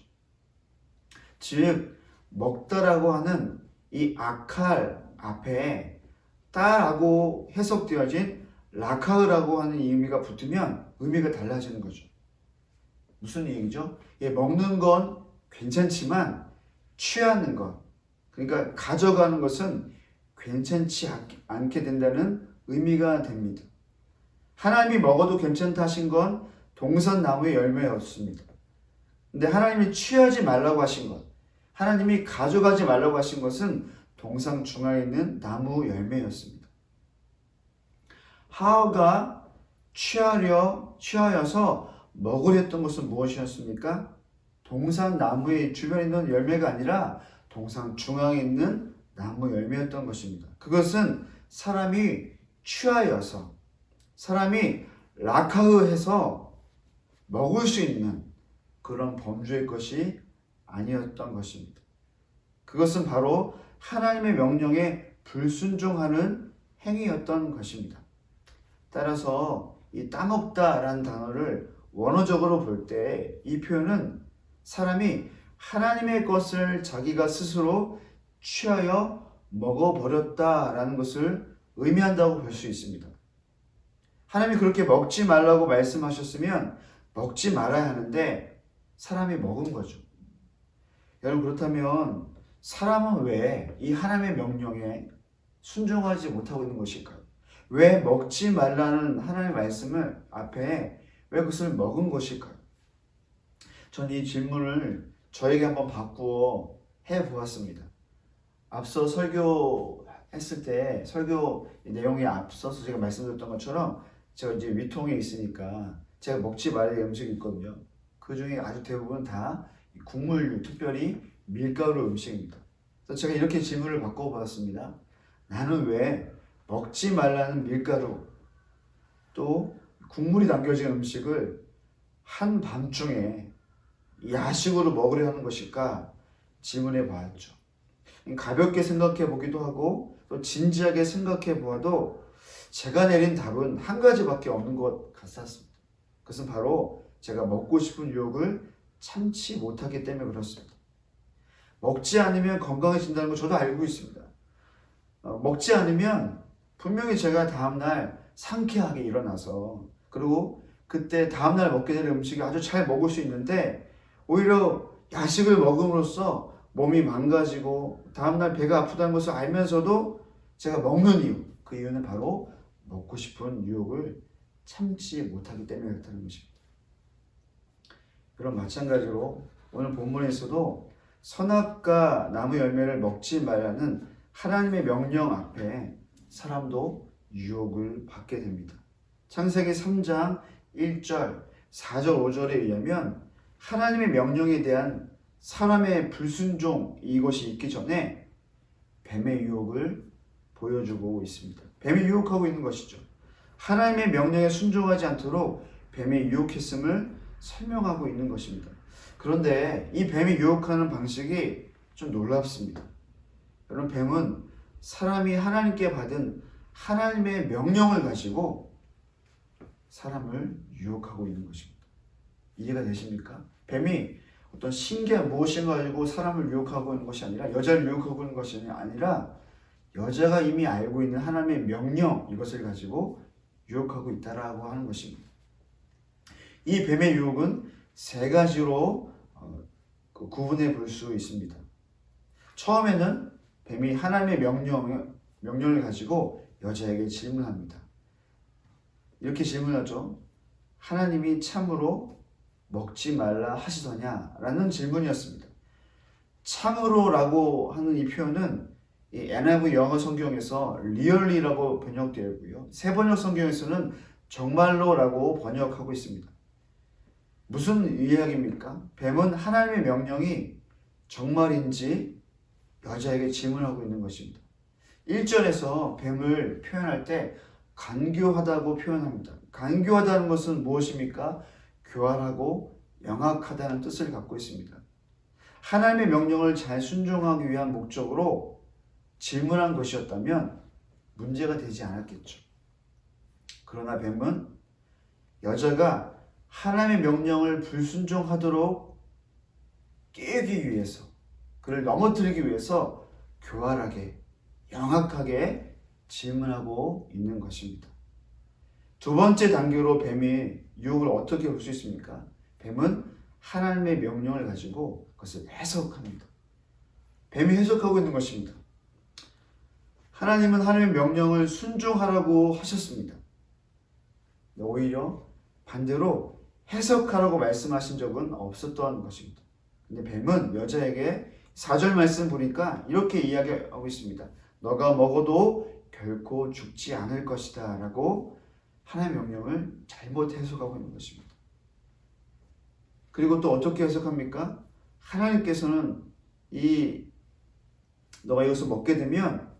즉, 먹다라고 하는 이 아칼 앞에 따라고 해석되어진 라카흐라고 하는 의미가 붙으면 의미가 달라지는 거죠. 무슨 얘기죠? 예, 먹는 건 괜찮지만 취하는 것, 그러니까 가져가는 것은 괜찮지 않게 된다는 의미가 됩니다. 하나님이 먹어도 괜찮다 하신 건 동산나무의 열매였습니다. 근데 하나님이 취하지 말라고 하신 것, 하나님이 가져가지 말라고 하신 것은 동상 중앙에 있는 나무 열매였습니다. 하와가 취하여서 먹으려 했던 것은 무엇이었습니까? 동산 나무의 주변에 있는 열매가 아니라 동산 중앙에 있는 나무 열매였던 것입니다. 그것은 사람이 취하여서, 사람이 라카흐해서 먹을 수 있는 그런 범주의 것이 아니었던 것입니다. 그것은 바로 하나님의 명령에 불순종하는 행위였던 것입니다. 따라서 이 따먹다라는 단어를 원어적으로 볼 때 이 표현은 사람이 하나님의 것을 자기가 스스로 취하여 먹어버렸다라는 것을 의미한다고 볼 수 있습니다. 하나님이 그렇게 먹지 말라고 말씀하셨으면 먹지 말아야 하는데 사람이 먹은 거죠. 여러분, 그렇다면 사람은 왜 이 하나님의 명령에 순종하지 못하고 있는 것일까요? 왜 먹지 말라는 하나님의 말씀을 앞에 왜 그것을 먹은 것일까요? 전 이 질문을 저에게 한번 바꾸어 해보았습니다. 앞서 설교했을 때 설교 내용에 앞서서 제가 말씀드렸던 것처럼 제가 이제 위통에 있으니까 제가 먹지 말아야 할 음식이 있거든요. 그 중에 아주 대부분 다 국물류, 특별히 밀가루 음식입니다. 그래서 제가 이렇게 질문을 바꿔보았습니다. 나는 왜 먹지 말라는 밀가루 또 국물이 담겨진 음식을 한밤중에 야식으로 먹으려 하는 것일까 질문해 보았죠. 가볍게 생각해 보기도 하고 또 진지하게 생각해 보아도 제가 내린 답은 한 가지밖에 없는 것 같았습니다. 그것은 바로 제가 먹고 싶은 유혹을 참지 못하기 때문에 그렇습니다. 먹지 않으면 건강해진다는 거 저도 알고 있습니다. 먹지 않으면 분명히 제가 다음날 상쾌하게 일어나서 그리고 그때 다음날 먹게 될 음식이 아주 잘 먹을 수 있는데 오히려 야식을 먹음으로써 몸이 망가지고 다음날 배가 아프다는 것을 알면서도 제가 먹는 이유, 그 이유는 바로 먹고 싶은 유혹을 참지 못하기 때문에 그렇다는 것입니다. 그럼 마찬가지로 오늘 본문에서도 선악과 나무 열매를 먹지 말라는 하나님의 명령 앞에 사람도 유혹을 받게 됩니다. 창세기 3장 1절, 4절, 5절에 의하면 하나님의 명령에 대한 사람의 불순종 이것이 있기 전에 뱀의 유혹을 보여주고 있습니다. 뱀이 유혹하고 있는 것이죠. 하나님의 명령에 순종하지 않도록 뱀이 유혹했음을 설명하고 있는 것입니다. 그런데 이 뱀이 유혹하는 방식이 좀 놀랍습니다. 여러분, 뱀은 사람이 하나님께 받은 하나님의 명령을 가지고 사람을 유혹하고 있는 것입니다. 이해가 되십니까? 뱀이 어떤 신기한 무엇인가 가지고 사람을 유혹하고 있는 것이 아니라 여자를 유혹하고 있는 것이 아니라 여자가 이미 알고 있는 하나님의 명령 이것을 가지고 유혹하고 있다라고 하는 것입니다. 이 뱀의 유혹은 세 가지로 구분해 볼 수 있습니다. 처음에는 뱀이 하나님의 명령을 가지고 여자에게 질문합니다. 이렇게 질문하죠. 하나님이 참으로 먹지 말라 하시더냐? 라는 질문이었습니다. 참으로라고 하는 이 표현은 이 NIV 영어 성경에서 really라고 번역되어 있고요. 새 번역 성경에서는 정말로라고 번역하고 있습니다. 무슨 이야기입니까? 뱀은 하나님의 명령이 정말인지 여자에게 질문하고 있는 것입니다. 1절에서 뱀을 표현할 때 간교하다고 표현합니다. 간교하다는 것은 무엇입니까? 교활하고 영악하다는 뜻을 갖고 있습니다. 하나님의 명령을 잘 순종하기 위한 목적으로 질문한 것이었다면 문제가 되지 않았겠죠. 그러나 뱀은 여자가 하나님의 명령을 불순종하도록 깨우기 위해서, 그를 넘어뜨리기 위해서 교활하게, 영악하게 질문하고 있는 것입니다. 두 번째 단계로 뱀의 유혹을 어떻게 볼 수 있습니까? 뱀은 하나님의 명령을 가지고 그것을 해석합니다. 뱀이 해석하고 있는 것입니다. 하나님은 하나님의 명령을 순종하라고 하셨습니다. 오히려 반대로 해석하라고 말씀하신 적은 없었던 것입니다. 근데 뱀은 여자에게 4절 말씀 보니까 이렇게 이야기하고 있습니다. 너가 먹어도 결코 죽지 않을 것이다 라고 하나님의 명령을 잘못 해석하고 있는 것입니다. 그리고 또 어떻게 해석합니까? 하나님께서는 너가 이것을 먹게 되면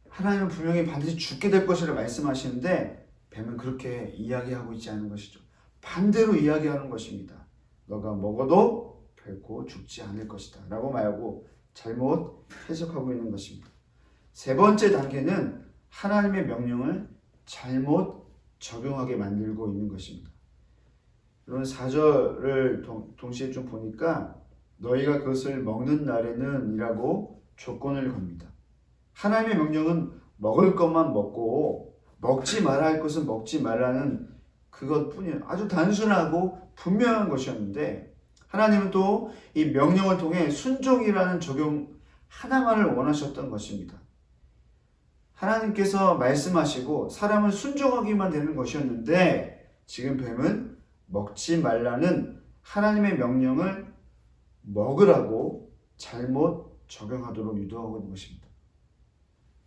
하나님은 분명히 반드시 죽게 될 것이라 말씀하시는데 뱀은 그렇게 이야기하고 있지 않은 것이죠. 반대로 이야기하는 것입니다. 너가 먹어도 결코 죽지 않을 것이다 라고 말하고 잘못 해석하고 있는 것입니다. 세 번째 단계는 하나님의 명령을 잘못 적용하게 만들고 있는 것입니다. 여러분 4절을 동시에 좀 보니까 너희가 그것을 먹는 날에는 이라고 조건을 겁니다. 하나님의 명령은 먹을 것만 먹고 먹지 말아야 할 것은 먹지 말라는 그것뿐이에요. 아주 단순하고 분명한 것이었는데 하나님은 또 이 명령을 통해 순종이라는 적용 하나만을 원하셨던 것입니다. 하나님께서 말씀하시고 사람은 순종하기만 되는 것이었는데 지금 뱀은 먹지 말라는 하나님의 명령을 먹으라고 잘못 적용하도록 유도하고 있는 것입니다.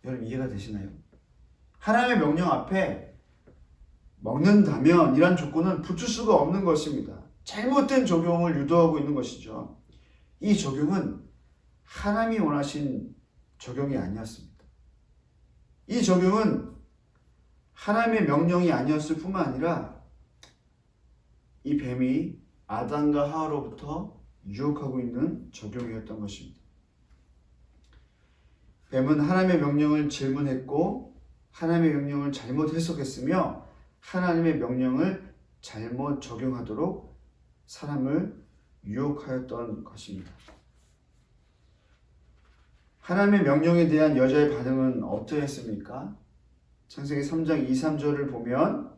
여러분 이해가 되시나요? 하나님의 명령 앞에 먹는다면 이란 조건은 붙일 수가 없는 것입니다. 잘못된 적용을 유도하고 있는 것이죠. 이 적용은 하나님이 원하신 적용이 아니었습니다. 이 적용은 하나님의 명령이 아니었을 뿐만 아니라 이 뱀이 아담과 하와로부터 유혹하고 있는 적용이었던 것입니다. 뱀은 하나님의 명령을 질문했고 하나님의 명령을 잘못 해석했으며 하나님의 명령을 잘못 적용하도록 사람을 유혹하였던 것입니다. 하나님의 명령에 대한 여자의 반응은 어떠했습니까? 창세기 3장 2, 3절을 보면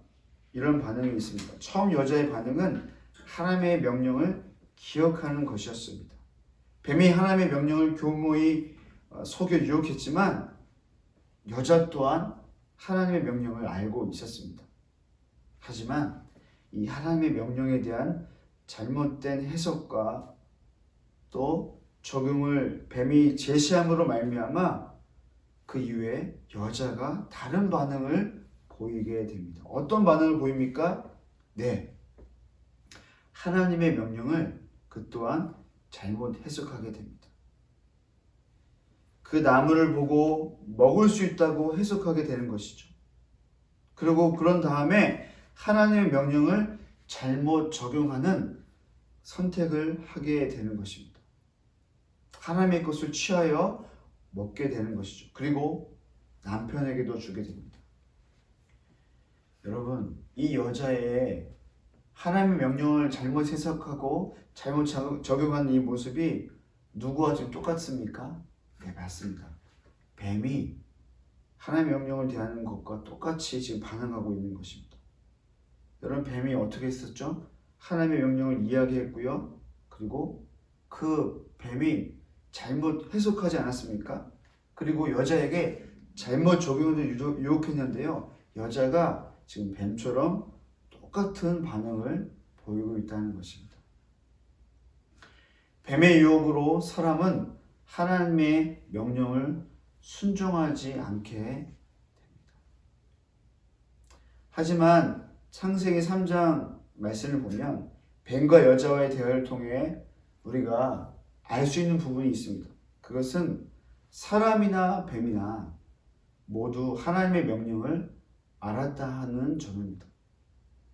이런 반응이 있습니다. 처음 여자의 반응은 하나님의 명령을 기억하는 것이었습니다. 뱀이 하나님의 명령을 교묘히 속여 유혹했지만 여자 또한 하나님의 명령을 알고 있었습니다. 하지만 이 하나님의 명령에 대한 잘못된 해석과 또 적용을 뱀이 제시함으로 말미암아 그 이후에 여자가 다른 반응을 보이게 됩니다. 어떤 반응을 보입니까? 네, 하나님의 명령을 그 또한 잘못 해석하게 됩니다. 그 나무를 보고 먹을 수 있다고 해석하게 되는 것이죠. 그리고 그런 다음에 하나님의 명령을 잘못 적용하는 선택을 하게 되는 것입니다. 하나님의 것을 취하여 먹게 되는 것이죠. 그리고 남편에게도 주게 됩니다. 여러분, 이 여자의 하나님의 명령을 잘못 해석하고 잘못 적용한 이 모습이 누구와 지금 똑같습니까? 네, 맞습니다. 뱀이 하나님의 명령을 대하는 것과 똑같이 지금 반응하고 있는 것입니다. 여러분 뱀이 어떻게 했었죠? 하나님의 명령을 이야기했고요. 그리고 그 뱀이 잘못 해석하지 않았습니까? 그리고 여자에게 잘못 적용해서 유혹했는데요. 여자가 지금 뱀처럼 똑같은 반응을 보이고 있다는 것입니다. 뱀의 유혹으로 사람은 하나님의 명령을 순종하지 않게 됩니다. 하지만 창세기 3장 말씀을 보면 뱀과 여자와의 대화를 통해 우리가 알 수 있는 부분이 있습니다. 그것은 사람이나 뱀이나 모두 하나님의 명령을 알았다 하는 점입니다.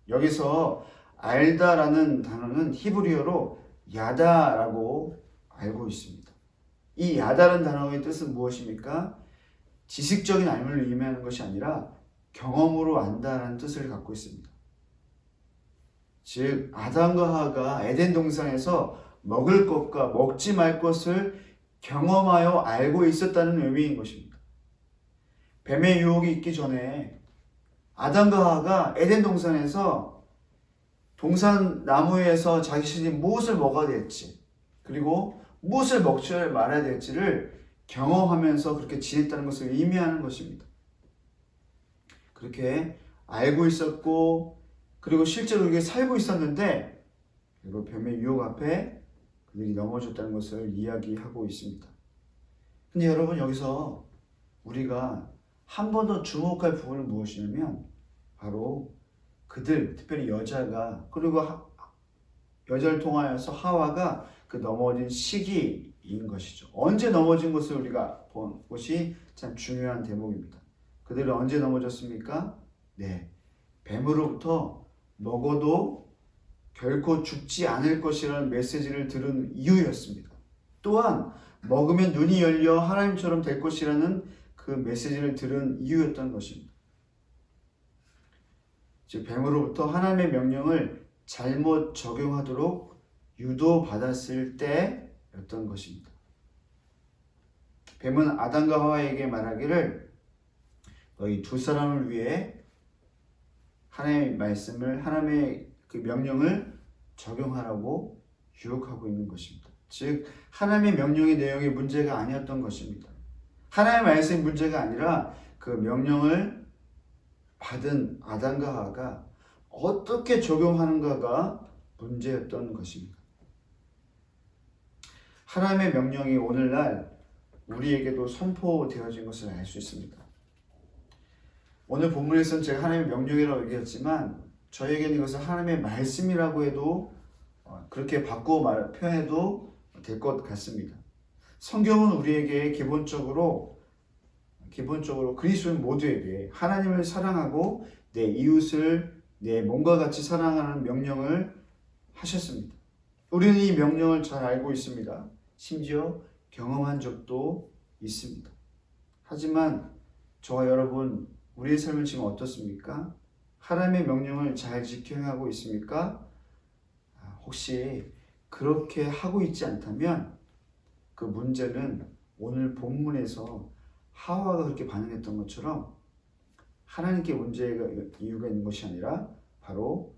여기서 알다라는 단어는 히브리어로 야다라고 알고 있습니다. 이 야다라는 단어의 뜻은 무엇입니까? 지식적인 알을 의미하는 것이 아니라 경험으로 안다라는 뜻을 갖고 있습니다. 즉 아담과 하와가 에덴 동산에서 먹을 것과 먹지 말 것을 경험하여 알고 있었다는 의미인 것입니다. 뱀의 유혹이 있기 전에 아담과 하와가 에덴 동산에서 동산 나무에서 자신이 무엇을 먹어야 될지 그리고 무엇을 먹지 말아야 될지를 경험하면서 그렇게 지냈다는 것을 의미하는 것입니다. 그렇게 알고 있었고 그리고 실제로 그렇게 살고 있었는데 그리고 뱀의 유혹 앞에 그들이 넘어졌다는 것을 이야기하고 있습니다. 근데 여러분 여기서 우리가 한 번 더 주목할 부분은 무엇이냐면 바로 그들, 특별히 여자가 그리고 여자를 통하여서 하와가 그 넘어진 시기인 것이죠. 언제 넘어진 것을 우리가 본 것이 참 중요한 대목입니다. 그들은 언제 넘어졌습니까? 네, 뱀으로부터 먹어도 결코 죽지 않을 것이라는 메시지를 들은 이유였습니다. 또한 먹으면 눈이 열려 하나님처럼 될 것이라는 그 메시지를 들은 이유였던 것입니다. 즉 뱀으로부터 하나님의 명령을 잘못 적용하도록 유도받았을 때였던 것입니다. 뱀은 아담과 하와에게 말하기를 너희 두 사람을 위해 하나님의 말씀을 하나님의 그 명령을 적용하라고 유혹하고 있는 것입니다. 즉 하나님의 명령의 내용이 문제가 아니었던 것입니다. 하나님의 말씀이 문제가 아니라 그 명령을 받은 아담과 하와가 어떻게 적용하는가가 문제였던 것입니다. 하나님의 명령이 오늘날 우리에게도 선포되어진 것을 알 수 있습니다. 오늘 본문에서는 제가 하나님의 명령이라고 얘기했지만 저에게는 이것을 하나님의 말씀이라고 해도 그렇게 바꾸어 표현해도 될 것 같습니다. 성경은 우리에게 기본적으로 그리스도인 모두에게 하나님을 사랑하고 내 이웃을 내 몸과 같이 사랑하는 명령을 하셨습니다. 우리는 이 명령을 잘 알고 있습니다. 심지어 경험한 적도 있습니다. 하지만 저와 여러분 우리의 삶은 지금 어떻습니까? 하나님의 명령을 잘 지켜가고 있습니까? 혹시 그렇게 하고 있지 않다면 그 문제는 오늘 본문에서 하와가 그렇게 반응했던 것처럼 하나님께 이유가 있는 것이 아니라 바로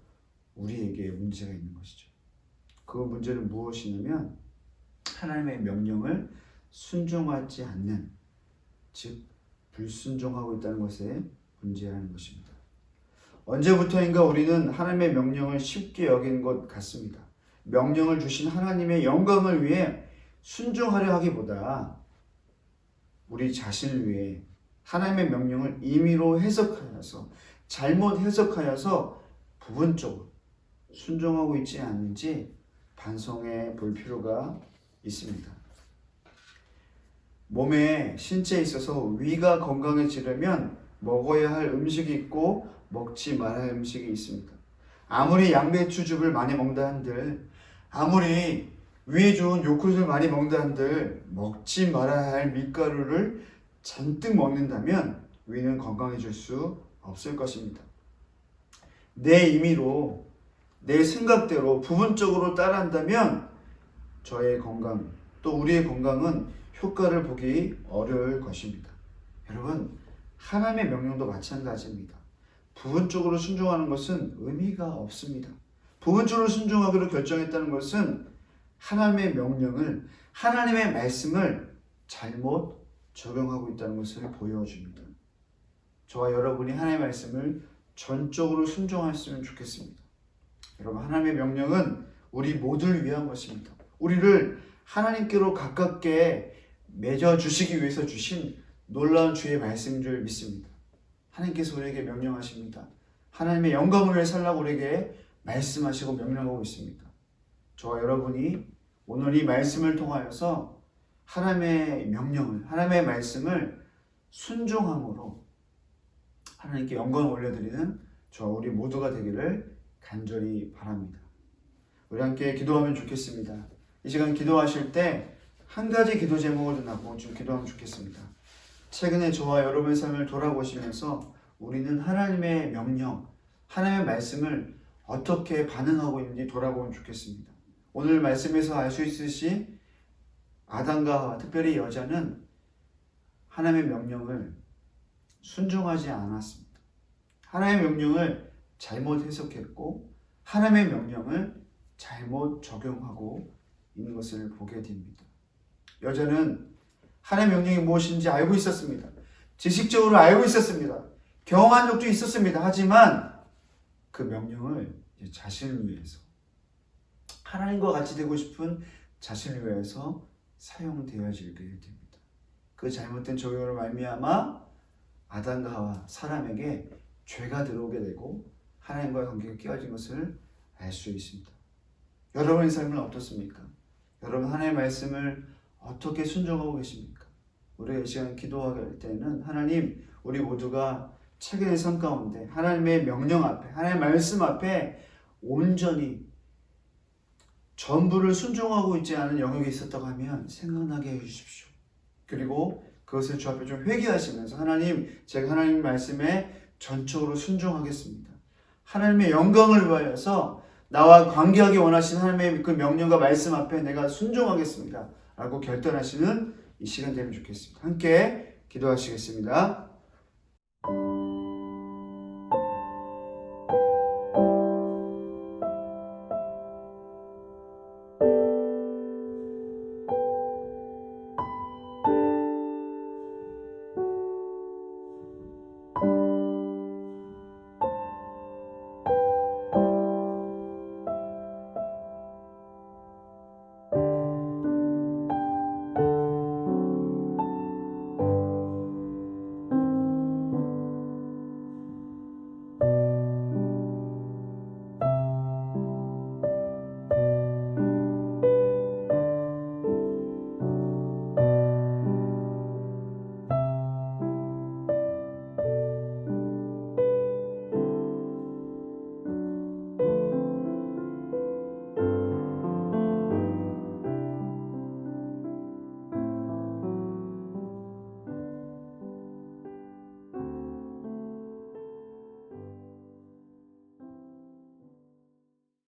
우리에게 문제가 있는 것이죠. 그 문제는 무엇이냐면 하나님의 명령을 순종하지 않는, 즉 불순종하고 있다는 것에 문제라는 것입니다. 언제부터인가 우리는 하나님의 명령을 쉽게 여기는 것 같습니다. 명령을 주신 하나님의 영광을 위해 순종하려 하기보다 우리 자신을 위해 하나님의 명령을 임의로 해석하여서 잘못 해석하여서 부분적으로 순종하고 있지 않은지 반성해 볼 필요가 있습니다. 몸에 신체에 있어서 위가 건강해지려면 먹어야 할 음식이 있고 먹지 말아야 할 음식이 있습니다. 아무리 양배추즙을 많이 먹다 한들, 아무리 위에 좋은 요구르트를 많이 먹다 한들 먹지 말아야 할 밀가루를 잔뜩 먹는다면 위는 건강해질 수 없을 것입니다. 내 임의로 내 생각대로 부분적으로 따라한다면 저의 건강 또 우리의 건강은 효과를 보기 어려울 것입니다. 여러분 하나님의 명령도 마찬가지입니다. 부분적으로 순종하는 것은 의미가 없습니다. 부분적으로 순종하기로 결정했다는 것은 하나님의 명령을, 하나님의 말씀을 잘못 적용하고 있다는 것을 보여줍니다. 저와 여러분이 하나님의 말씀을 전적으로 순종했으면 좋겠습니다. 여러분, 하나님의 명령은 우리 모두를 위한 것입니다. 우리를 하나님께로 가깝게 맺어주시기 위해서 주신 놀라운 주의 말씀인 줄 믿습니다. 하나님께서 우리에게 명령하십니다. 하나님의 영광을 위해 살라고 우리에게 말씀하시고 명령하고 있습니다. 저와 여러분이 오늘 이 말씀을 통하여서 하나님의 명령을, 하나님의 말씀을 순종함으로 하나님께 영광을 올려드리는 저와 우리 모두가 되기를 간절히 바랍니다. 우리 함께 기도하면 좋겠습니다. 이 시간 기도하실 때 한 가지 기도 제목을 나고 좀 기도하면 좋겠습니다. 최근에 저와 여러분의 삶을 돌아보시면서 우리는 하나님의 명령, 하나님의 말씀을 어떻게 반응하고 있는지 돌아보면 좋겠습니다. 오늘 말씀에서 알 수 있듯이 아담과 하와, 특별히 여자는 하나님의 명령을 순종하지 않았습니다. 하나님의 명령을 잘못 해석했고 하나님의 명령을 잘못 적용하고 있는 것을 보게 됩니다. 여자는 하나님의 명령이 무엇인지 알고 있었습니다. 지식적으로 알고 있었습니다. 경험한 적도 있었습니다. 하지만 그 명령을 자신을 위해서, 하나님과 같이 되고 싶은 자신을 위해서 사용되어지게 됩니다. 그 잘못된 적용으로 말미암아 아담과 하와, 사람에게 죄가 들어오게 되고 하나님과의 관계가 깨어진 것을 알 수 있습니다. 여러분의 삶은 어떻습니까? 여러분 하나님의 말씀을 어떻게 순종하고 계십니까? 우리가 이 시간 기도할 때는 하나님, 우리 모두가 최근의 삶 가운데 하나님의 명령 앞에, 하나님의 말씀 앞에 온전히 전부를 순종하고 있지 않은 영역이 있었다고 하면 생각나게 해주십시오. 그리고 그것을 주 앞에 좀 회개하시면서 하나님, 제가 하나님 말씀에 전적으로 순종하겠습니다. 하나님의 영광을 위하여서 나와 관계하기 원하시는 하나님의 그 명령과 말씀 앞에 내가 순종하겠습니다 라고 결단하시는 이 시간 되면 좋겠습니다. 함께 기도하시겠습니다.